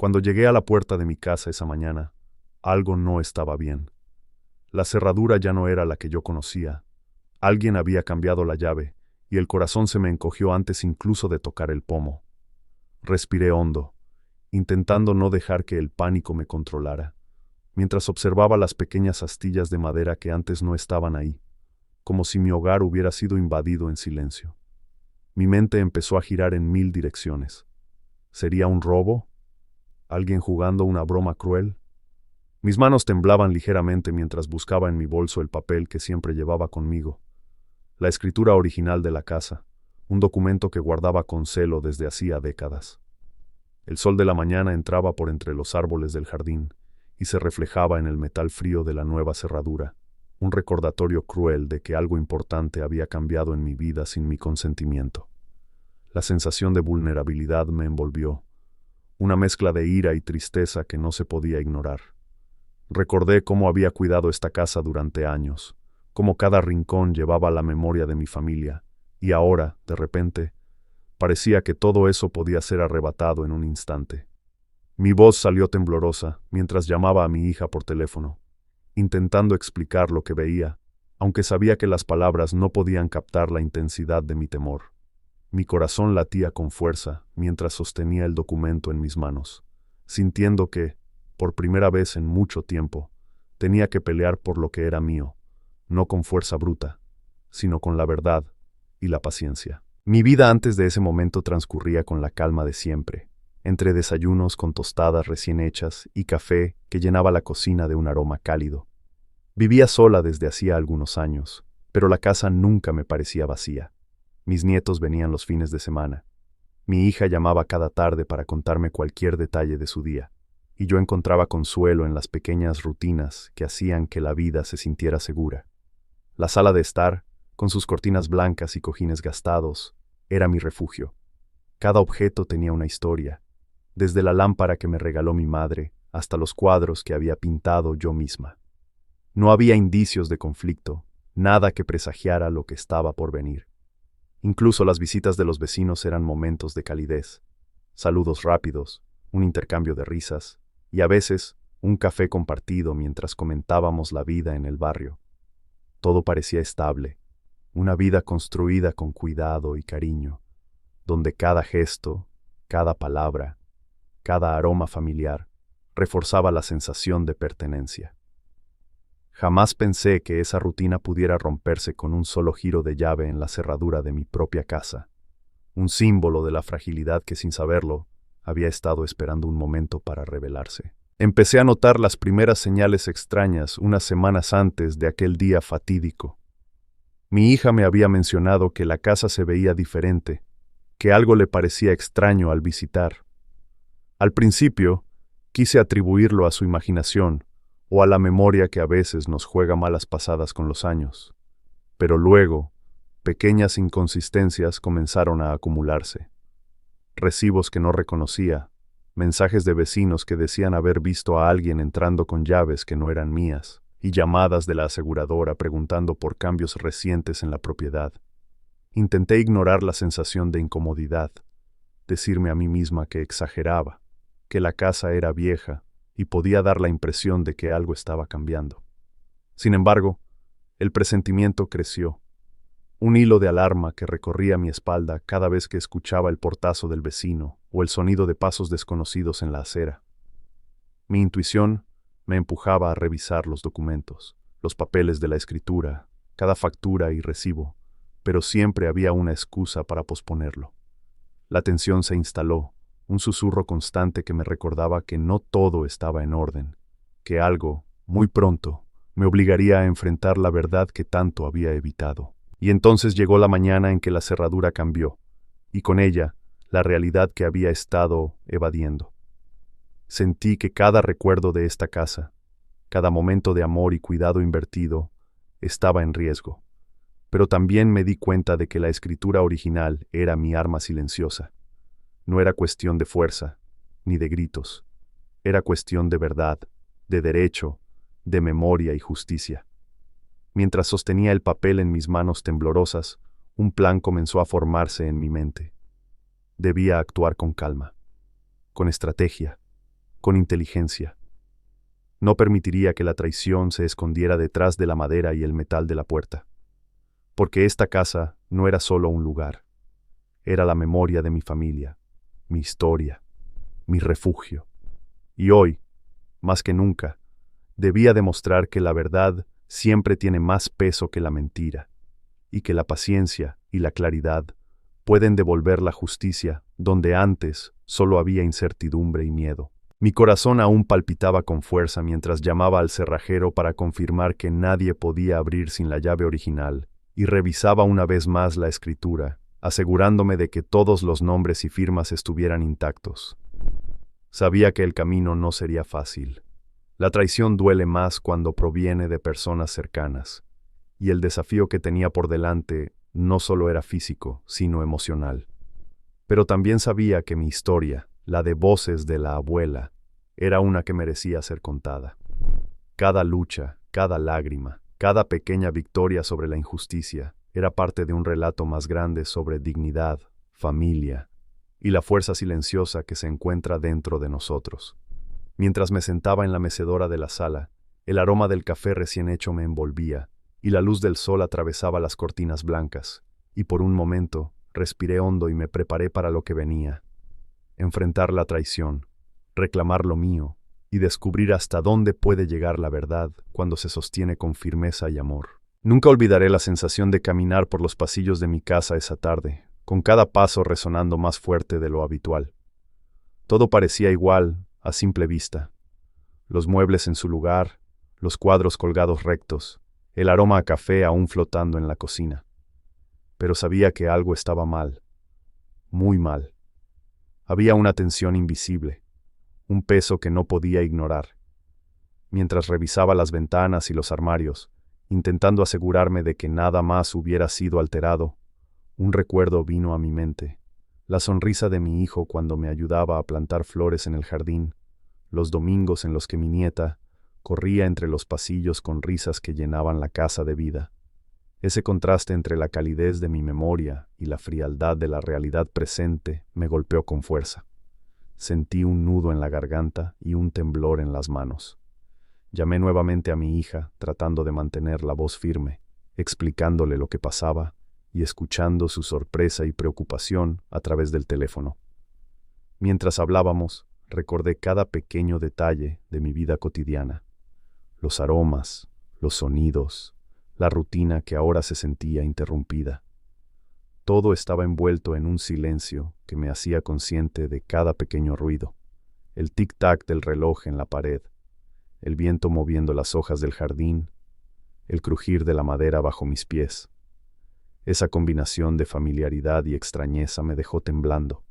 Cuando llegué a la puerta de mi casa esa mañana, algo no estaba bien. La cerradura ya no era la que yo conocía. Alguien había cambiado la llave, y el corazón se me encogió antes incluso de tocar el pomo. Respiré hondo, intentando no dejar que el pánico me controlara, mientras observaba las pequeñas astillas de madera que antes no estaban ahí, como si mi hogar hubiera sido invadido en silencio. Mi mente empezó a girar en 1000 direcciones. ¿Sería un robo? ¿Alguien jugando una broma cruel? Mis manos temblaban ligeramente mientras buscaba en mi bolso el papel que siempre llevaba conmigo. La escritura original de la casa, un documento que guardaba con celo desde hacía décadas. El sol de la mañana entraba por entre los árboles del jardín y se reflejaba en el metal frío de la nueva cerradura, un recordatorio cruel de que algo importante había cambiado en mi vida sin mi consentimiento. La sensación de vulnerabilidad me envolvió, una mezcla de ira y tristeza que no se podía ignorar. Recordé cómo había cuidado esta casa durante años, cómo cada rincón llevaba la memoria de mi familia, y ahora, de repente, parecía que todo eso podía ser arrebatado en un instante. Mi voz salió temblorosa mientras llamaba a mi hija por teléfono, intentando explicar lo que veía, aunque sabía que las palabras no podían captar la intensidad de mi temor. Mi corazón latía con fuerza mientras sostenía el documento en mis manos, sintiendo que, por primera vez en mucho tiempo, tenía que pelear por lo que era mío, no con fuerza bruta, sino con la verdad y la paciencia. Mi vida antes de ese momento transcurría con la calma de siempre, entre desayunos con tostadas recién hechas y café que llenaba la cocina de un aroma cálido. Vivía sola desde hacía algunos años, pero la casa nunca me parecía vacía. Mis nietos venían los fines de semana. Mi hija llamaba cada tarde para contarme cualquier detalle de su día, y yo encontraba consuelo en las pequeñas rutinas que hacían que la vida se sintiera segura. La sala de estar, con sus cortinas blancas y cojines gastados, era mi refugio. Cada objeto tenía una historia, desde la lámpara que me regaló mi madre hasta los cuadros que había pintado yo misma. No había indicios de conflicto, nada que presagiara lo que estaba por venir. Incluso las visitas de los vecinos eran momentos de calidez, saludos rápidos, un intercambio de risas, y a veces un café compartido mientras comentábamos la vida en el barrio. Todo parecía estable, una vida construida con cuidado y cariño, donde cada gesto, cada palabra, cada aroma familiar reforzaba la sensación de pertenencia. Jamás pensé que esa rutina pudiera romperse con un solo giro de llave en la cerradura de mi propia casa, un símbolo de la fragilidad que sin saberlo había estado esperando un momento para revelarse. Empecé a notar las primeras señales extrañas unas semanas antes de aquel día fatídico. Mi hija me había mencionado que la casa se veía diferente, que algo le parecía extraño al visitar. Al principio, quise atribuirlo a su imaginación o a la memoria que a veces nos juega malas pasadas con los años. Pero luego, pequeñas inconsistencias comenzaron a acumularse. Recibos que no reconocía, mensajes de vecinos que decían haber visto a alguien entrando con llaves que no eran mías, y llamadas de la aseguradora preguntando por cambios recientes en la propiedad. Intenté ignorar la sensación de incomodidad, decirme a mí misma que exageraba, que la casa era vieja y podía dar la impresión de que algo estaba cambiando. Sin embargo, el presentimiento creció, un hilo de alarma que recorría mi espalda cada vez que escuchaba el portazo del vecino o el sonido de pasos desconocidos en la acera. Mi intuición me empujaba a revisar los documentos, los papeles de la escritura, cada factura y recibo, pero siempre había una excusa para posponerlo. La tensión se instaló, un susurro constante que me recordaba que no todo estaba en orden, que algo, muy pronto, me obligaría a enfrentar la verdad que tanto había evitado. Y entonces llegó la mañana en que la cerradura cambió, y con ella, la realidad que había estado evadiendo. Sentí que cada recuerdo de esta casa, cada momento de amor y cuidado invertido, estaba en riesgo. Pero también me di cuenta de que la escritura original era mi arma silenciosa. No era cuestión de fuerza, ni de gritos. Era cuestión de verdad, de derecho, de memoria y justicia. Mientras sostenía el papel en mis manos temblorosas, un plan comenzó a formarse en mi mente. Debía actuar con calma, con estrategia, con inteligencia. No permitiría que la traición se escondiera detrás de la madera y el metal de la puerta. Porque esta casa no era solo un lugar. Era la memoria de mi familia, mi historia, mi refugio. Y hoy, más que nunca, debía demostrar que la verdad siempre tiene más peso que la mentira, y que la paciencia y la claridad pueden devolver la justicia donde antes solo había incertidumbre y miedo. Mi corazón aún palpitaba con fuerza mientras llamaba al cerrajero para confirmar que nadie podía abrir sin la llave original, y revisaba una vez más la escritura, asegurándome de que todos los nombres y firmas estuvieran intactos. Sabía que el camino no sería fácil. La traición duele más cuando proviene de personas cercanas, y el desafío que tenía por delante no solo era físico, sino emocional. Pero también sabía que mi historia, la de voces de la abuela, era una que merecía ser contada. Cada lucha, cada lágrima, cada pequeña victoria sobre la injusticia era parte de un relato más grande sobre dignidad, familia y la fuerza silenciosa que se encuentra dentro de nosotros. Mientras me sentaba en la mecedora de la sala, el aroma del café recién hecho me envolvía y la luz del sol atravesaba las cortinas blancas, y por un momento respiré hondo y me preparé para lo que venía. Enfrentar la traición, reclamar lo mío y descubrir hasta dónde puede llegar la verdad cuando se sostiene con firmeza y amor. Nunca olvidaré la sensación de caminar por los pasillos de mi casa esa tarde, con cada paso resonando más fuerte de lo habitual. Todo parecía igual a simple vista. Los muebles en su lugar, los cuadros colgados rectos, el aroma a café aún flotando en la cocina. Pero sabía que algo estaba mal, muy mal. Había una tensión invisible, un peso que no podía ignorar. Mientras revisaba las ventanas y los armarios, intentando asegurarme de que nada más hubiera sido alterado, un recuerdo vino a mi mente. La sonrisa de mi hijo cuando me ayudaba a plantar flores en el jardín, los domingos en los que mi nieta corría entre los pasillos con risas que llenaban la casa de vida. Ese contraste entre la calidez de mi memoria y la frialdad de la realidad presente me golpeó con fuerza. Sentí un nudo en la garganta y un temblor en las manos. Llamé nuevamente a mi hija, tratando de mantener la voz firme, explicándole lo que pasaba y escuchando su sorpresa y preocupación a través del teléfono. Mientras hablábamos, recordé cada pequeño detalle de mi vida cotidiana. Los aromas, los sonidos, la rutina que ahora se sentía interrumpida. Todo estaba envuelto en un silencio que me hacía consciente de cada pequeño ruido. El tic-tac del reloj en la pared, el viento moviendo las hojas del jardín, el crujir de la madera bajo mis pies. Esa combinación de familiaridad y extrañeza me dejó temblando,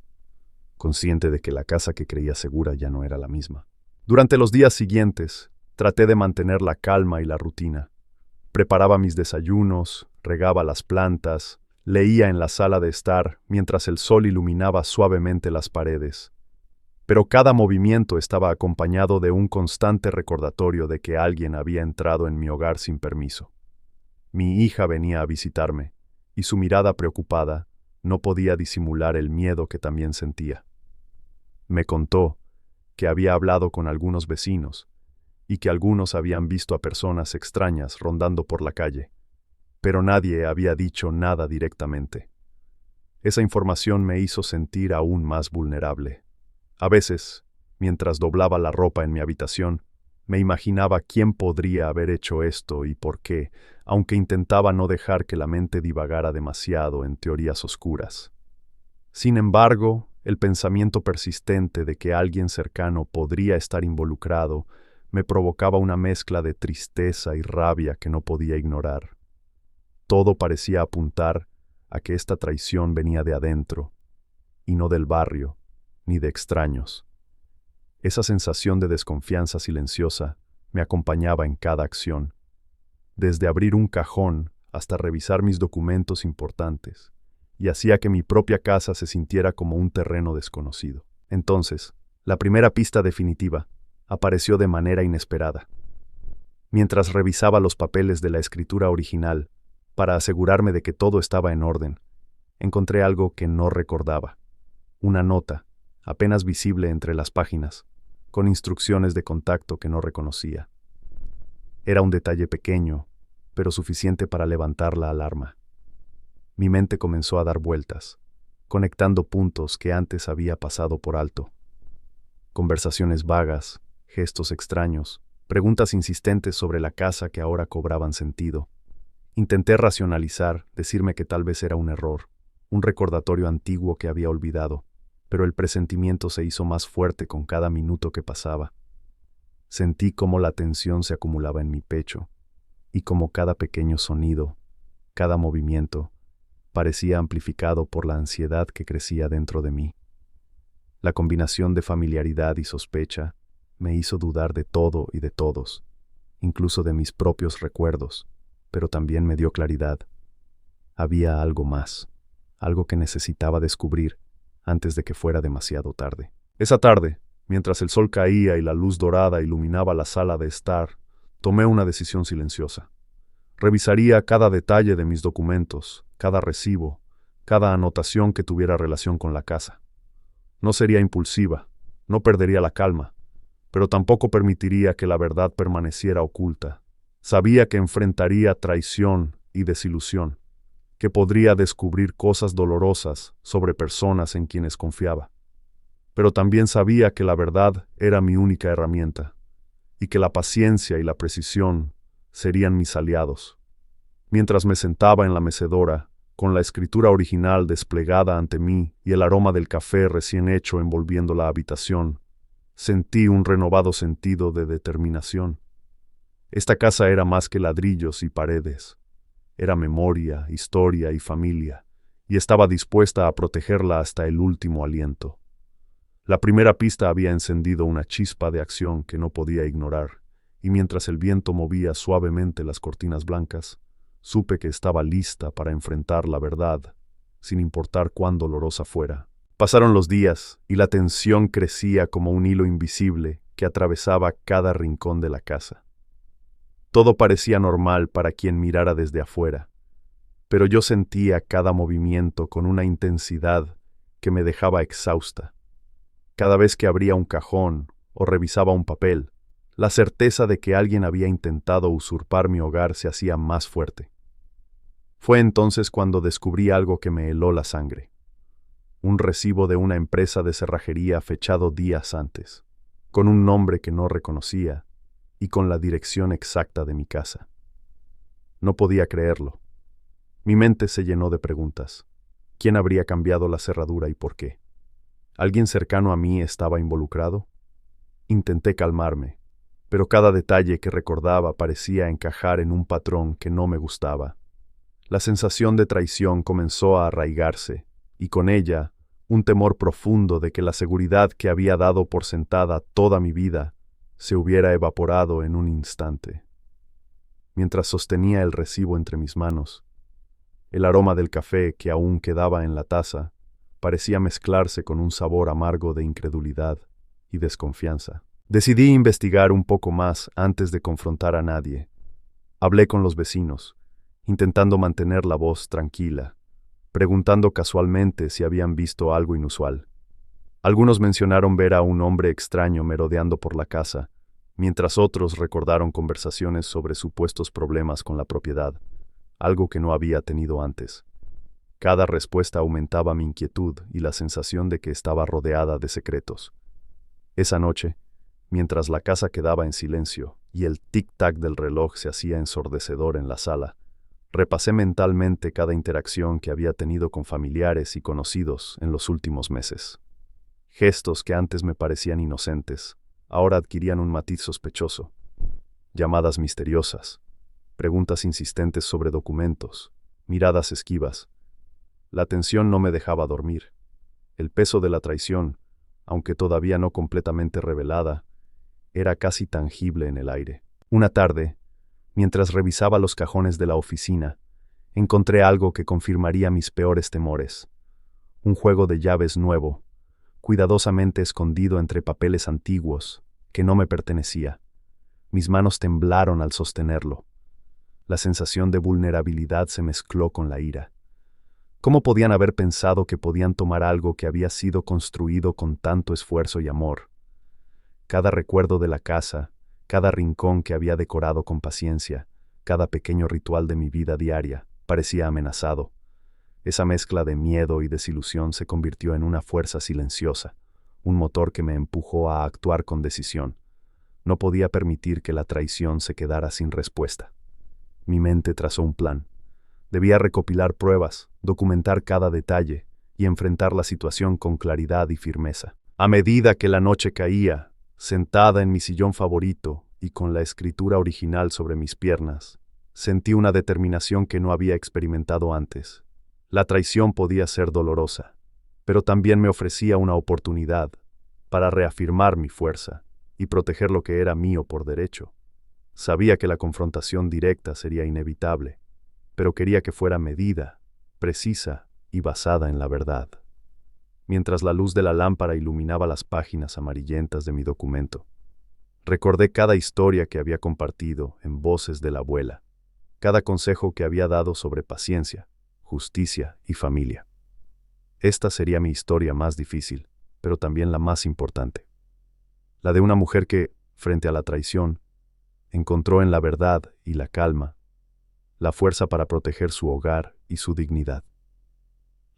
consciente de que la casa que creía segura ya no era la misma. Durante los días siguientes, traté de mantener la calma y la rutina. Preparaba mis desayunos, regaba las plantas, leía en la sala de estar mientras el sol iluminaba suavemente las paredes. Pero cada movimiento estaba acompañado de un constante recordatorio de que alguien había entrado en mi hogar sin permiso. Mi hija venía a visitarme, y su mirada preocupada no podía disimular el miedo que también sentía. Me contó que había hablado con algunos vecinos, y que algunos habían visto a personas extrañas rondando por la calle, pero nadie había dicho nada directamente. Esa información me hizo sentir aún más vulnerable. A veces, mientras doblaba la ropa en mi habitación, me imaginaba quién podría haber hecho esto y por qué, aunque intentaba no dejar que la mente divagara demasiado en teorías oscuras. Sin embargo, el pensamiento persistente de que alguien cercano podría estar involucrado me provocaba una mezcla de tristeza y rabia que no podía ignorar. Todo parecía apuntar a que esta traición venía de adentro, y no del barrio, ni de extraños. Esa sensación de desconfianza silenciosa me acompañaba en cada acción, desde abrir un cajón hasta revisar mis documentos importantes, y hacía que mi propia casa se sintiera como un terreno desconocido. Entonces, la primera pista definitiva apareció de manera inesperada. Mientras revisaba los papeles de la escritura original, para asegurarme de que todo estaba en orden, encontré algo que no recordaba. Una nota, apenas visible entre las páginas, con instrucciones de contacto que no reconocía. Era un detalle pequeño, pero suficiente para levantar la alarma. Mi mente comenzó a dar vueltas, conectando puntos que antes había pasado por alto. Conversaciones vagas, gestos extraños, preguntas insistentes sobre la casa que ahora cobraban sentido. Intenté racionalizar, decirme que tal vez era un error, un recordatorio antiguo que había olvidado, pero el presentimiento se hizo más fuerte con cada minuto que pasaba. Sentí cómo la tensión se acumulaba en mi pecho, y cómo cada pequeño sonido, cada movimiento, parecía amplificado por la ansiedad que crecía dentro de mí. La combinación de familiaridad y sospecha me hizo dudar de todo y de todos, incluso de mis propios recuerdos, pero también me dio claridad. Había algo más, algo que necesitaba descubrir antes de que fuera demasiado tarde. Esa tarde, mientras el sol caía y la luz dorada iluminaba la sala de estar, tomé una decisión silenciosa. Revisaría cada detalle de mis documentos, cada recibo, cada anotación que tuviera relación con la casa. No sería impulsiva, no perdería la calma, pero tampoco permitiría que la verdad permaneciera oculta. Sabía que enfrentaría traición y desilusión, que podría descubrir cosas dolorosas sobre personas en quienes confiaba. Pero también sabía que la verdad era mi única herramienta, y que la paciencia y la precisión serían mis aliados. Mientras me sentaba en la mecedora, con la escritura original desplegada ante mí y el aroma del café recién hecho envolviendo la habitación, sentí un renovado sentido de determinación. Esta casa era más que ladrillos y paredes. Era memoria, historia y familia, y estaba dispuesta a protegerla hasta el último aliento. La primera pista había encendido una chispa de acción que no podía ignorar, y mientras el viento movía suavemente las cortinas blancas, supe que estaba lista para enfrentar la verdad, sin importar cuán dolorosa fuera. Pasaron los días, y la tensión crecía como un hilo invisible que atravesaba cada rincón de la casa. Todo parecía normal para quien mirara desde afuera, pero yo sentía cada movimiento con una intensidad que me dejaba exhausta. Cada vez que abría un cajón o revisaba un papel, la certeza de que alguien había intentado usurpar mi hogar se hacía más fuerte. Fue entonces cuando descubrí algo que me heló la sangre. Un recibo de una empresa de cerrajería fechado días antes, con un nombre que no reconocía y con la dirección exacta de mi casa. No podía creerlo. Mi mente se llenó de preguntas. ¿Quién habría cambiado la cerradura y por qué? ¿Alguien cercano a mí estaba involucrado? Intenté calmarme, pero cada detalle que recordaba parecía encajar en un patrón que no me gustaba. La sensación de traición comenzó a arraigarse, y con ella, un temor profundo de que la seguridad que había dado por sentada toda mi vida se hubiera evaporado en un instante. Mientras sostenía el recibo entre mis manos, el aroma del café que aún quedaba en la taza parecía mezclarse con un sabor amargo de incredulidad y desconfianza. Decidí investigar un poco más antes de confrontar a nadie. Hablé con los vecinos, intentando mantener la voz tranquila, preguntando casualmente si habían visto algo inusual. Algunos mencionaron ver a un hombre extraño merodeando por la casa, mientras otros recordaron conversaciones sobre supuestos problemas con la propiedad, algo que no había tenido antes. Cada respuesta aumentaba mi inquietud y la sensación de que estaba rodeada de secretos. Esa noche, mientras la casa quedaba en silencio y el tic-tac del reloj se hacía ensordecedor en la sala, repasé mentalmente cada interacción que había tenido con familiares y conocidos en los últimos meses. Gestos que antes me parecían inocentes, ahora adquirían un matiz sospechoso. Llamadas misteriosas, preguntas insistentes sobre documentos, miradas esquivas. La tensión no me dejaba dormir. El peso de la traición, aunque todavía no completamente revelada, era casi tangible en el aire. Una tarde, mientras revisaba los cajones de la oficina, encontré algo que confirmaría mis peores temores. Un juego de llaves nuevo, cuidadosamente escondido entre papeles antiguos, que no me pertenecía. Mis manos temblaron al sostenerlo. La sensación de vulnerabilidad se mezcló con la ira. ¿Cómo podían haber pensado que podían tomar algo que había sido construido con tanto esfuerzo y amor? Cada recuerdo de la casa, cada rincón que había decorado con paciencia, cada pequeño ritual de mi vida diaria, parecía amenazado. Esa mezcla de miedo y desilusión se convirtió en una fuerza silenciosa, un motor que me empujó a actuar con decisión. No podía permitir que la traición se quedara sin respuesta. Mi mente trazó un plan. Debía recopilar pruebas, documentar cada detalle y enfrentar la situación con claridad y firmeza. A medida que la noche caía, sentada en mi sillón favorito y con la escritura original sobre mis piernas, sentí una determinación que no había experimentado antes. La traición podía ser dolorosa, pero también me ofrecía una oportunidad para reafirmar mi fuerza y proteger lo que era mío por derecho. Sabía que la confrontación directa sería inevitable, pero quería que fuera medida, precisa y basada en la verdad. Mientras la luz de la lámpara iluminaba las páginas amarillentas de mi documento, recordé cada historia que había compartido en voces de la abuela, cada consejo que había dado sobre paciencia, justicia y familia. Esta sería mi historia más difícil, pero también la más importante. La de una mujer que, frente a la traición, encontró en la verdad y la calma la fuerza para proteger su hogar y su dignidad.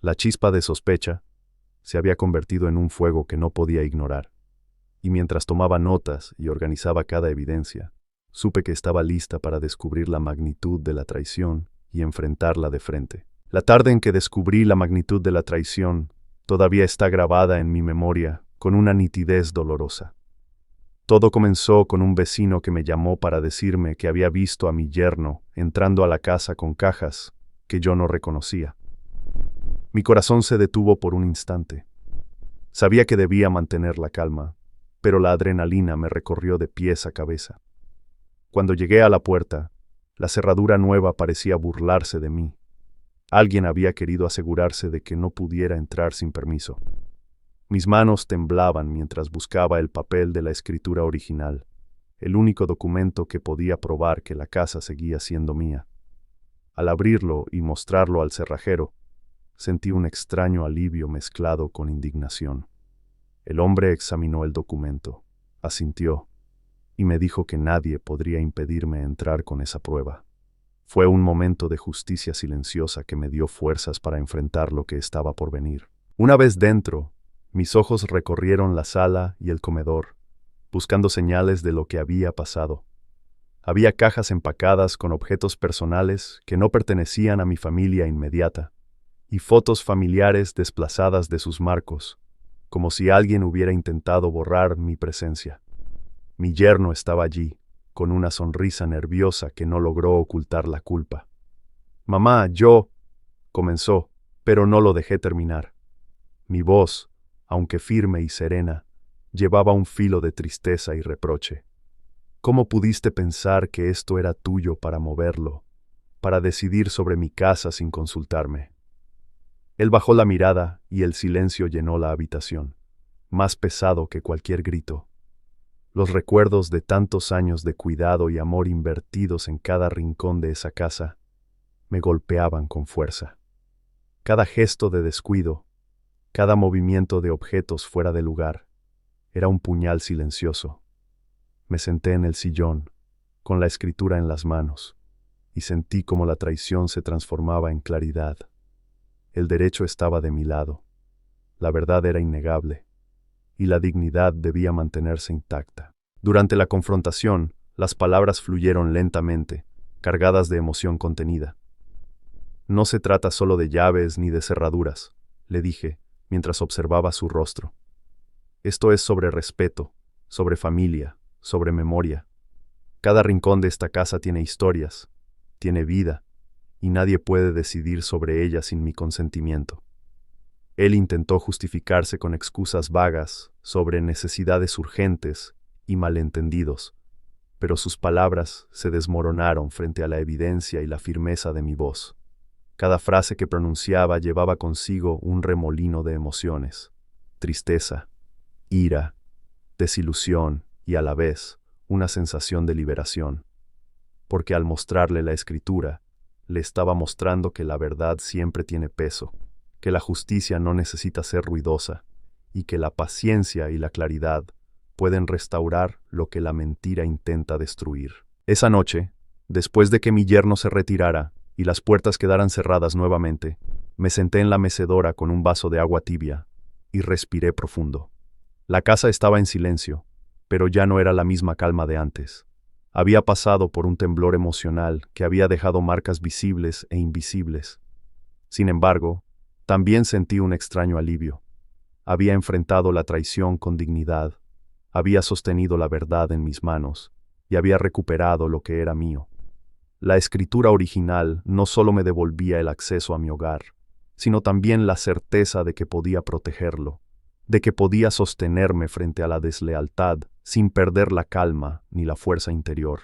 La chispa de sospecha se había convertido en un fuego que no podía ignorar, y mientras tomaba notas y organizaba cada evidencia, supe que estaba lista para descubrir la magnitud de la traición y enfrentarla de frente. La tarde en que descubrí la magnitud de la traición todavía está grabada en mi memoria con una nitidez dolorosa. Todo comenzó con un vecino que me llamó para decirme que había visto a mi yerno entrando a la casa con cajas que yo no reconocía. Mi corazón se detuvo por un instante. Sabía que debía mantener la calma, pero la adrenalina me recorrió de pies a cabeza. Cuando llegué a la puerta, la cerradura nueva parecía burlarse de mí. Alguien había querido asegurarse de que no pudiera entrar sin permiso. Mis manos temblaban mientras buscaba el papel de la escritura original, el único documento que podía probar que la casa seguía siendo mía. Al abrirlo y mostrarlo al cerrajero, sentí un extraño alivio mezclado con indignación. El hombre examinó el documento, asintió, y me dijo que nadie podría impedirme entrar con esa prueba. Fue un momento de justicia silenciosa que me dio fuerzas para enfrentar lo que estaba por venir. Una vez dentro, mis ojos recorrieron la sala y el comedor, buscando señales de lo que había pasado. Había cajas empacadas con objetos personales que no pertenecían a mi familia inmediata, y fotos familiares desplazadas de sus marcos, como si alguien hubiera intentado borrar mi presencia. Mi yerno estaba allí, con una sonrisa nerviosa que no logró ocultar la culpa. «Mamá, comenzó, pero no lo dejé terminar. Mi voz, aunque firme y serena, llevaba un filo de tristeza y reproche. ¿Cómo pudiste pensar que esto era tuyo para moverlo, para decidir sobre mi casa sin consultarme? Él bajó la mirada y el silencio llenó la habitación, más pesado que cualquier grito. Los recuerdos de tantos años de cuidado y amor invertidos en cada rincón de esa casa me golpeaban con fuerza. Cada gesto de descuido, cada movimiento de objetos fuera de lugar, era un puñal silencioso. Me senté en el sillón, con la escritura en las manos, y sentí cómo la traición se transformaba en claridad. El derecho estaba de mi lado, la verdad era innegable, y la dignidad debía mantenerse intacta. Durante la confrontación, las palabras fluyeron lentamente, cargadas de emoción contenida. «No se trata solo de llaves ni de cerraduras», le dije, mientras observaba su rostro. «Esto es sobre respeto, sobre familia, sobre memoria. Cada rincón de esta casa tiene historias, tiene vida, y nadie puede decidir sobre ella sin mi consentimiento». Él intentó justificarse con excusas vagas sobre necesidades urgentes y malentendidos, pero sus palabras se desmoronaron frente a la evidencia y la firmeza de mi voz. Cada frase que pronunciaba llevaba consigo un remolino de emociones, tristeza, ira, desilusión y a la vez una sensación de liberación, porque al mostrarle la escritura, le estaba mostrando que la verdad siempre tiene peso, que la justicia no necesita ser ruidosa y que la paciencia y la claridad pueden restaurar lo que la mentira intenta destruir. Esa noche, después de que mi yerno se retirara y las puertas quedaran cerradas nuevamente, me senté en la mecedora con un vaso de agua tibia y respiré profundo. La casa estaba en silencio, pero ya no era la misma calma de antes. Había pasado por un temblor emocional que había dejado marcas visibles e invisibles. Sin embargo, también sentí un extraño alivio. Había enfrentado la traición con dignidad, había sostenido la verdad en mis manos y había recuperado lo que era mío. La escritura original no solo me devolvía el acceso a mi hogar, sino también la certeza de que podía protegerlo, de que podía sostenerme frente a la deslealtad sin perder la calma ni la fuerza interior.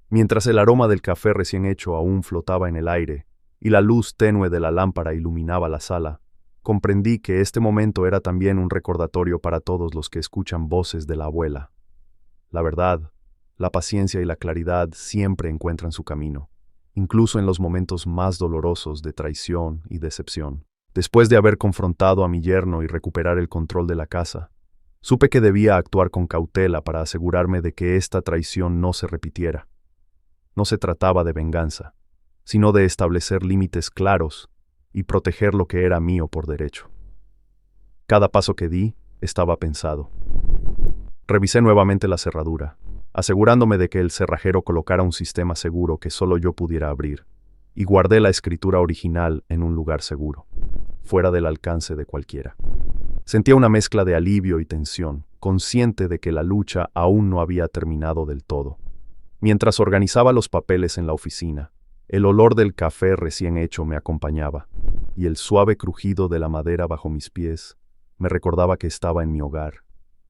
Mientras el aroma del café recién hecho aún flotaba en el aire y la luz tenue de la lámpara iluminaba la sala, comprendí que este momento era también un recordatorio para todos los que escuchan voces de la abuela. La verdad, la paciencia y la claridad siempre encuentran su camino, incluso en los momentos más dolorosos de traición y decepción. Después de haber confrontado a mi yerno y recuperar el control de la casa, supe que debía actuar con cautela para asegurarme de que esta traición no se repitiera. No se trataba de venganza, sino de establecer límites claros y proteger lo que era mío por derecho. Cada paso que di estaba pensado. Revisé nuevamente la cerradura, asegurándome de que el cerrajero colocara un sistema seguro que solo yo pudiera abrir, y guardé la escritura original en un lugar seguro, fuera del alcance de cualquiera. Sentía una mezcla de alivio y tensión, consciente de que la lucha aún no había terminado del todo. Mientras organizaba los papeles en la oficina, el olor del café recién hecho me acompañaba, y el suave crujido de la madera bajo mis pies me recordaba que estaba en mi hogar,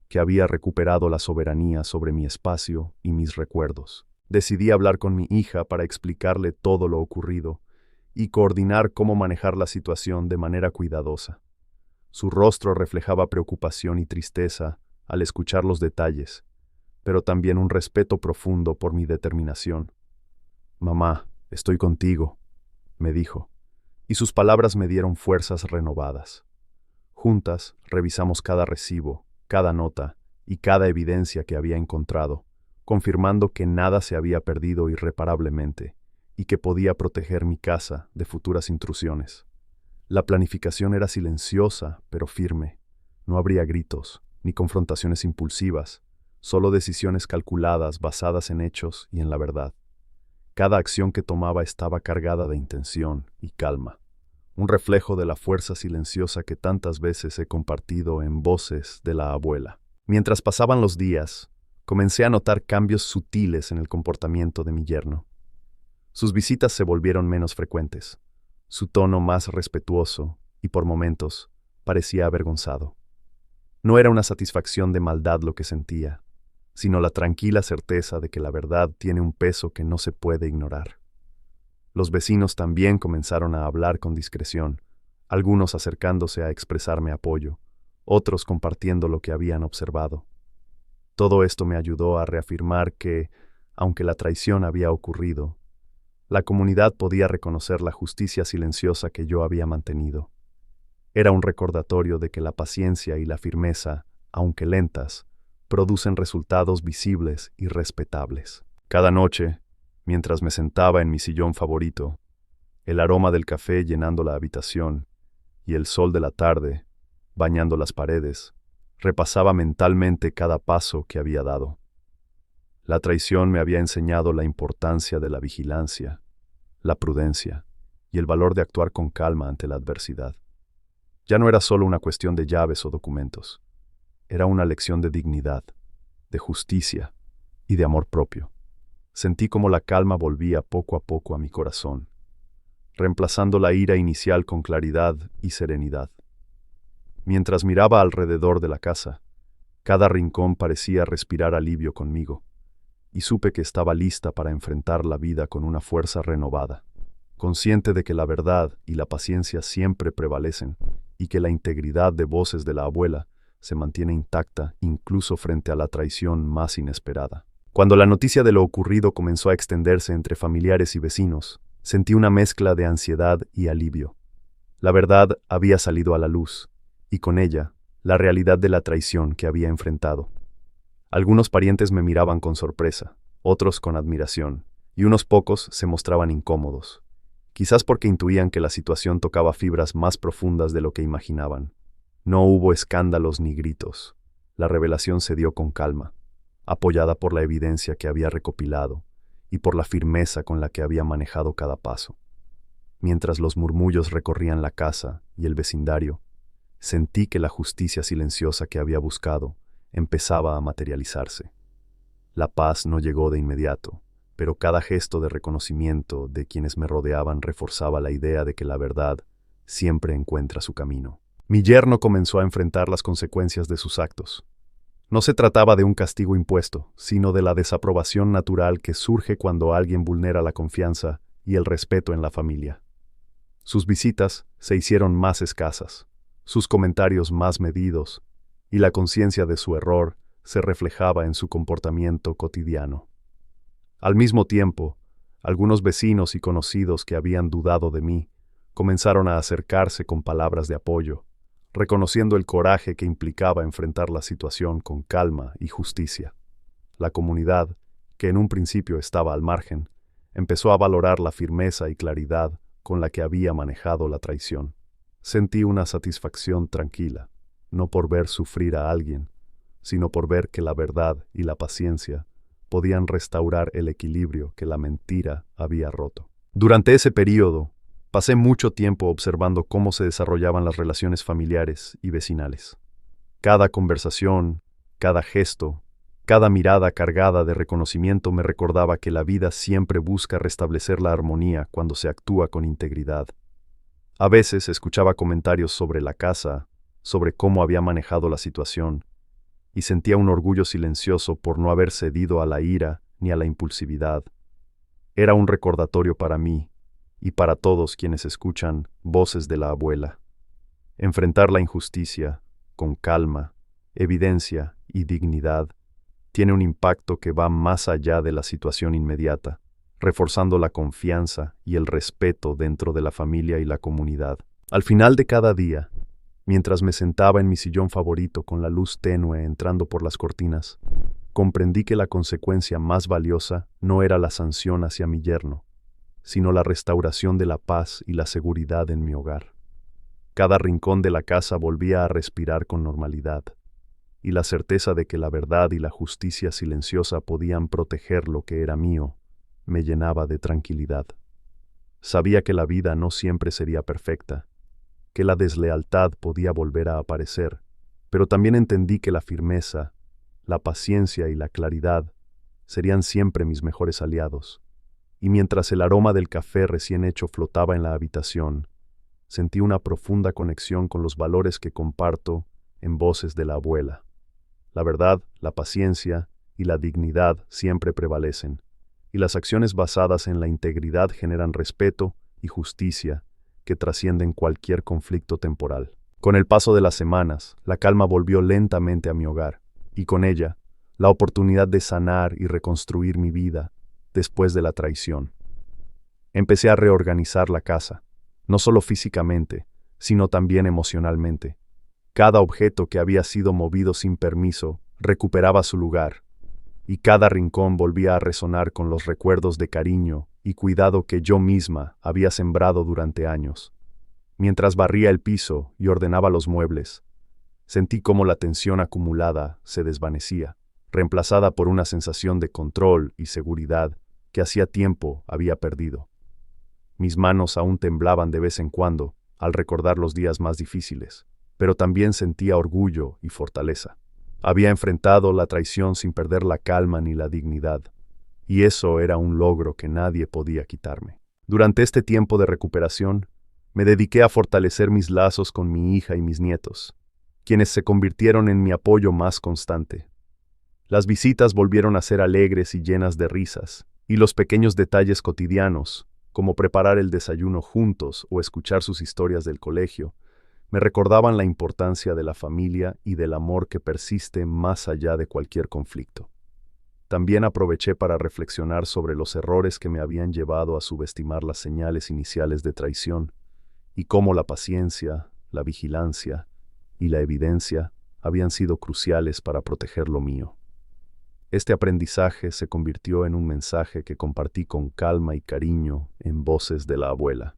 que había recuperado la soberanía sobre mi espacio y mis recuerdos. Decidí hablar con mi hija para explicarle todo lo ocurrido y coordinar cómo manejar la situación de manera cuidadosa. Su rostro reflejaba preocupación y tristeza al escuchar los detalles, pero también un respeto profundo por mi determinación. «Mamá, estoy contigo», me dijo, y sus palabras me dieron fuerzas renovadas. Juntas revisamos cada recibo, cada nota y cada evidencia que había encontrado, confirmando que nada se había perdido irreparablemente y que podía proteger mi casa de futuras intrusiones. La planificación era silenciosa, pero firme. No habría gritos, ni confrontaciones impulsivas, solo decisiones calculadas basadas en hechos y en la verdad. Cada acción que tomaba estaba cargada de intención y calma, un reflejo de la fuerza silenciosa que tantas veces he compartido en voces de la abuela. Mientras pasaban los días, comencé a notar cambios sutiles en el comportamiento de mi yerno. Sus visitas se volvieron menos frecuentes, su tono más respetuoso y, por momentos, parecía avergonzado. No era una satisfacción de maldad lo que sentía, sino la tranquila certeza de que la verdad tiene un peso que no se puede ignorar. Los vecinos también comenzaron a hablar con discreción, algunos acercándose a expresarme apoyo, otros compartiendo lo que habían observado. Todo esto me ayudó a reafirmar que, aunque la traición había ocurrido, la comunidad podía reconocer la justicia silenciosa que yo había mantenido. Era un recordatorio de que la paciencia y la firmeza, aunque lentas, producen resultados visibles y respetables. Cada noche, mientras me sentaba en mi sillón favorito, el aroma del café llenando la habitación y el sol de la tarde bañando las paredes, repasaba mentalmente cada paso que había dado. La traición me había enseñado la importancia de la vigilancia, la prudencia y el valor de actuar con calma ante la adversidad. Ya no era solo una cuestión de llaves o documentos. Era una lección de dignidad, de justicia y de amor propio. Sentí como la calma volvía poco a poco a mi corazón, reemplazando la ira inicial con claridad y serenidad. Mientras miraba alrededor de la casa, cada rincón parecía respirar alivio conmigo, y supe que estaba lista para enfrentar la vida con una fuerza renovada, consciente de que la verdad y la paciencia siempre prevalecen y que la integridad de voces de la abuela se mantiene intacta incluso frente a la traición más inesperada. Cuando la noticia de lo ocurrido comenzó a extenderse entre familiares y vecinos, sentí una mezcla de ansiedad y alivio. La verdad había salido a la luz, y con ella, la realidad de la traición que había enfrentado. Algunos parientes me miraban con sorpresa, otros con admiración, y unos pocos se mostraban incómodos, quizás porque intuían que la situación tocaba fibras más profundas de lo que imaginaban. No hubo escándalos ni gritos. La revelación se dio con calma, apoyada por la evidencia que había recopilado y por la firmeza con la que había manejado cada paso. Mientras los murmullos recorrían la casa y el vecindario, sentí que la justicia silenciosa que había buscado empezaba a materializarse. La paz no llegó de inmediato, pero cada gesto de reconocimiento de quienes me rodeaban reforzaba la idea de que la verdad siempre encuentra su camino. Mi yerno comenzó a enfrentar las consecuencias de sus actos. No se trataba de un castigo impuesto, sino de la desaprobación natural que surge cuando alguien vulnera la confianza y el respeto en la familia. Sus visitas se hicieron más escasas, sus comentarios más medidos, y la conciencia de su error se reflejaba en su comportamiento cotidiano. Al mismo tiempo, algunos vecinos y conocidos que habían dudado de mí comenzaron a acercarse con palabras de apoyo, reconociendo el coraje que implicaba enfrentar la situación con calma y justicia. La comunidad, que en un principio estaba al margen, empezó a valorar la firmeza y claridad con la que había manejado la traición. Sentí una satisfacción tranquila, no por ver sufrir a alguien, sino por ver que la verdad y la paciencia podían restaurar el equilibrio que la mentira había roto. Durante ese período, pasé mucho tiempo observando cómo se desarrollaban las relaciones familiares y vecinales. Cada conversación, cada gesto, cada mirada cargada de reconocimiento me recordaba que la vida siempre busca restablecer la armonía cuando se actúa con integridad. A veces escuchaba comentarios sobre la casa, sobre cómo había manejado la situación, y sentía un orgullo silencioso por no haber cedido a la ira ni a la impulsividad. Era un recordatorio para mí, y para todos quienes escuchan voces de la abuela. Enfrentar la injusticia, con calma, evidencia y dignidad, tiene un impacto que va más allá de la situación inmediata, reforzando la confianza y el respeto dentro de la familia y la comunidad. Al final de cada día, mientras me sentaba en mi sillón favorito con la luz tenue entrando por las cortinas, comprendí que la consecuencia más valiosa no era la sanción hacia mi yerno, sino la restauración de la paz y la seguridad en mi hogar. Cada rincón de la casa volvía a respirar con normalidad, y la certeza de que la verdad y la justicia silenciosa podían proteger lo que era mío me llenaba de tranquilidad. Sabía que la vida no siempre sería perfecta, que la deslealtad podía volver a aparecer, pero también entendí que la firmeza, la paciencia y la claridad serían siempre mis mejores aliados. Y mientras el aroma del café recién hecho flotaba en la habitación, sentí una profunda conexión con los valores que comparto en voces de la abuela. La verdad, la paciencia y la dignidad siempre prevalecen, y las acciones basadas en la integridad generan respeto y justicia que trascienden cualquier conflicto temporal. Con el paso de las semanas, la calma volvió lentamente a mi hogar, y con ella, la oportunidad de sanar y reconstruir mi vida después de la traición. Empecé a reorganizar la casa, no solo físicamente, sino también emocionalmente. Cada objeto que había sido movido sin permiso recuperaba su lugar, y cada rincón volvía a resonar con los recuerdos de cariño y cuidado que yo misma había sembrado durante años. Mientras barría el piso y ordenaba los muebles, sentí cómo la tensión acumulada se desvanecía, reemplazada por una sensación de control y seguridad que hacía tiempo había perdido. Mis manos aún temblaban de vez en cuando al recordar los días más difíciles, pero también sentía orgullo y fortaleza. Había enfrentado la traición sin perder la calma ni la dignidad, y eso era un logro que nadie podía quitarme. Durante este tiempo de recuperación, me dediqué a fortalecer mis lazos con mi hija y mis nietos, quienes se convirtieron en mi apoyo más constante. Las visitas volvieron a ser alegres y llenas de risas, y los pequeños detalles cotidianos, como preparar el desayuno juntos o escuchar sus historias del colegio, me recordaban la importancia de la familia y del amor que persiste más allá de cualquier conflicto. También aproveché para reflexionar sobre los errores que me habían llevado a subestimar las señales iniciales de traición, y cómo la paciencia, la vigilancia y la evidencia habían sido cruciales para proteger lo mío. Este aprendizaje se convirtió en un mensaje que compartí con calma y cariño en voces de la abuela,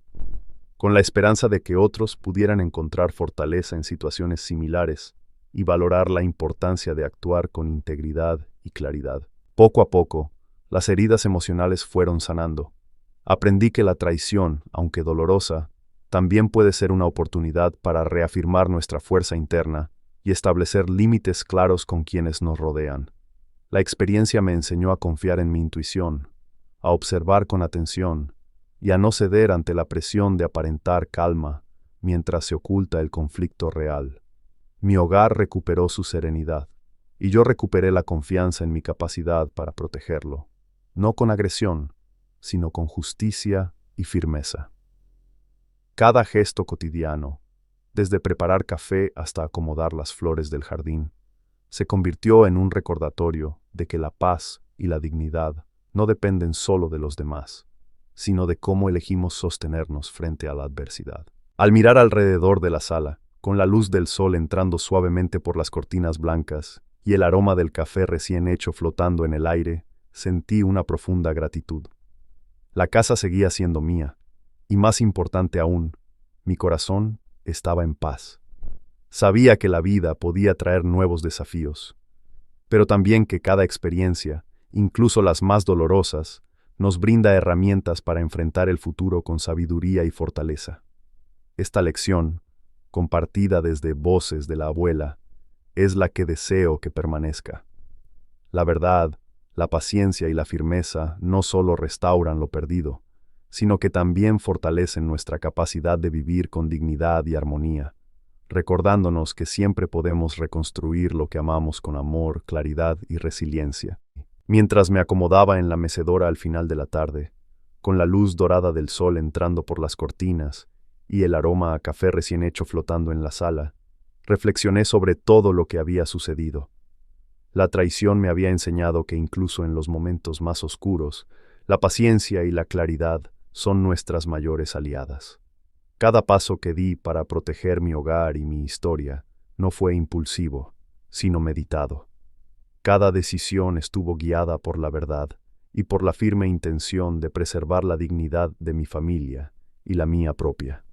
con la esperanza de que otros pudieran encontrar fortaleza en situaciones similares y valorar la importancia de actuar con integridad y claridad. Poco a poco, las heridas emocionales fueron sanando. Aprendí que la traición, aunque dolorosa, también puede ser una oportunidad para reafirmar nuestra fuerza interna y establecer límites claros con quienes nos rodean. La experiencia me enseñó a confiar en mi intuición, a observar con atención y a no ceder ante la presión de aparentar calma mientras se oculta el conflicto real. Mi hogar recuperó su serenidad, y yo recuperé la confianza en mi capacidad para protegerlo, no con agresión, sino con justicia y firmeza. Cada gesto cotidiano, desde preparar café hasta acomodar las flores del jardín, se convirtió en un recordatorio de que la paz y la dignidad no dependen solo de los demás, sino de cómo elegimos sostenernos frente a la adversidad. Al mirar alrededor de la sala, con la luz del sol entrando suavemente por las cortinas blancas y el aroma del café recién hecho flotando en el aire, sentí una profunda gratitud. La casa seguía siendo mía, y más importante aún, mi corazón estaba en paz. Sabía que la vida podía traer nuevos desafíos, pero también que cada experiencia, incluso las más dolorosas, nos brinda herramientas para enfrentar el futuro con sabiduría y fortaleza. Esta lección, compartida desde voces de la abuela, es la que deseo que permanezca. La verdad, la paciencia y la firmeza no solo restauran lo perdido, sino que también fortalecen nuestra capacidad de vivir con dignidad y armonía, recordándonos que siempre podemos reconstruir lo que amamos con amor, claridad y resiliencia. Mientras me acomodaba en la mecedora al final de la tarde, con la luz dorada del sol entrando por las cortinas y el aroma a café recién hecho flotando en la sala, reflexioné sobre todo lo que había sucedido. La traición me había enseñado que incluso en los momentos más oscuros, la paciencia y la claridad son nuestras mayores aliadas. Cada paso que di para proteger mi hogar y mi historia no fue impulsivo, sino meditado. Cada decisión estuvo guiada por la verdad y por la firme intención de preservar la dignidad de mi familia y la mía propia.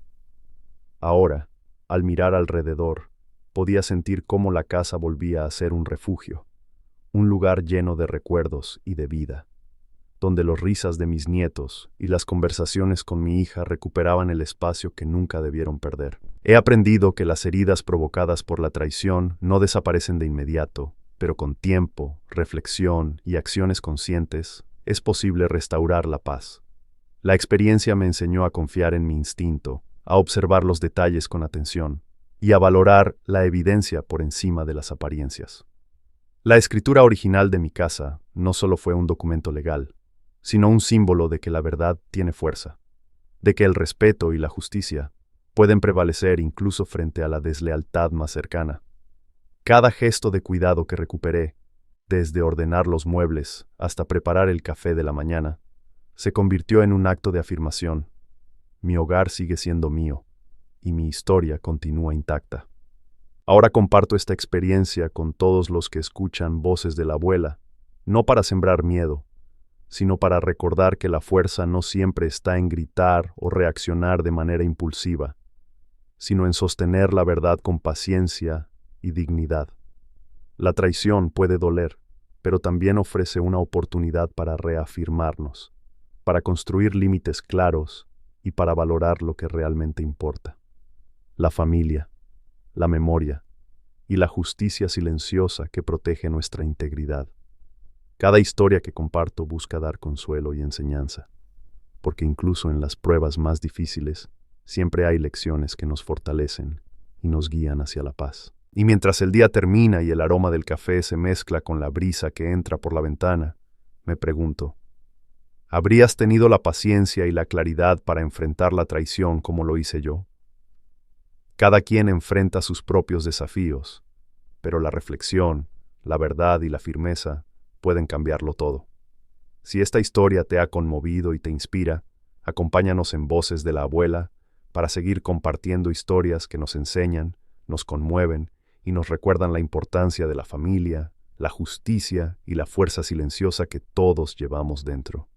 Ahora, al mirar alrededor, podía sentir cómo la casa volvía a ser un refugio, un lugar lleno de recuerdos y de vida, donde las risas de mis nietos y las conversaciones con mi hija recuperaban el espacio que nunca debieron perder. He aprendido que las heridas provocadas por la traición no desaparecen de inmediato, pero con tiempo, reflexión y acciones conscientes, es posible restaurar la paz. La experiencia me enseñó a confiar en mi instinto, a observar los detalles con atención y a valorar la evidencia por encima de las apariencias. La escritura original de mi casa no solo fue un documento legal, sino un símbolo de que la verdad tiene fuerza, de que el respeto y la justicia pueden prevalecer incluso frente a la deslealtad más cercana. Cada gesto de cuidado que recuperé, desde ordenar los muebles hasta preparar el café de la mañana, se convirtió en un acto de afirmación. Mi hogar sigue siendo mío, y mi historia continúa intacta. Ahora comparto esta experiencia con todos los que escuchan voces de la abuela, no para sembrar miedo, sino para recordar que la fuerza no siempre está en gritar o reaccionar de manera impulsiva, sino en sostener la verdad con paciencia y dignidad. La traición puede doler, pero también ofrece una oportunidad para reafirmarnos, para construir límites claros y para valorar lo que realmente importa. La familia, la memoria y la justicia silenciosa que protege nuestra integridad. Cada historia que comparto busca dar consuelo y enseñanza, porque incluso en las pruebas más difíciles, siempre hay lecciones que nos fortalecen y nos guían hacia la paz. Y mientras el día termina y el aroma del café se mezcla con la brisa que entra por la ventana, me pregunto, ¿habrías tenido la paciencia y la claridad para enfrentar la traición como lo hice yo? Cada quien enfrenta sus propios desafíos, pero la reflexión, la verdad y la firmeza pueden cambiarlo todo. Si esta historia te ha conmovido y te inspira, acompáñanos en Voces de la Abuela para seguir compartiendo historias que nos enseñan, nos conmueven y nos recuerdan la importancia de la familia, la justicia y la fuerza silenciosa que todos llevamos dentro.